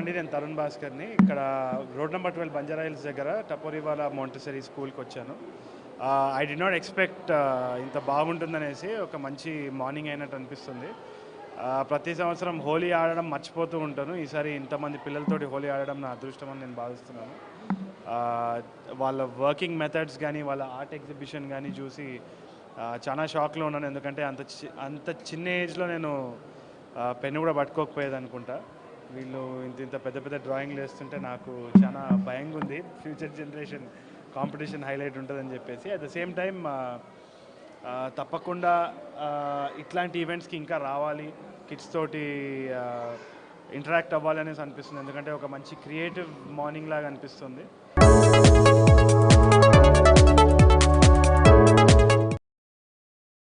అండి, నేను తరుణ్ భాస్కర్ని. ఇక్కడ రోడ్ నెంబర్ 12 బంజారా హిల్స్ దగ్గర టపోరివాలా మాంటెసరీ స్కూల్కి వచ్చాను. ఐ డి నాట్ ఎక్స్పెక్ట్ ఇంత బాగుంటుందనేసి. ఒక మంచి మార్నింగ్ అయినట్టు అనిపిస్తుంది. ప్రతి సంవత్సరం హోలీ ఆడడం మర్చిపోతూ ఉంటాను. ఈసారి ఇంతమంది పిల్లలతోటి హోలీ ఆడడం నా అదృష్టం అని నేను భావిస్తున్నాను. వాళ్ళ వర్కింగ్ మెథడ్స్ కానీ వాళ్ళ ఆర్ట్ ఎగ్జిబిషన్ కానీ చూసి చాలా షాక్లో ఉన్నాను. ఎందుకంటే అంత చిన్న ఏజ్లో నేను పెన్ను కూడా పట్టుకోకపోయేది అనుకుంటా. వీళ్ళు ఇంత పెద్ద పెద్ద డ్రాయింగ్లు వేస్తుంటే నాకు చాలా భయంగా ఉంది. ఫ్యూచర్ జనరేషన్ కాంపిటీషన్ హైలైట్ ఉంటుందని చెప్పేసి. అట్ ద సేమ్ టైం తప్పకుండా ఇట్లాంటి ఈవెంట్స్కి ఇంకా రావాలి, కిడ్స్ తోటి ఇంటరాక్ట్ అవ్వాలి అనేసి అనిపిస్తుంది. ఎందుకంటే ఒక మంచి క్రియేటివ్ మార్నింగ్ లాగా అనిపిస్తుంది.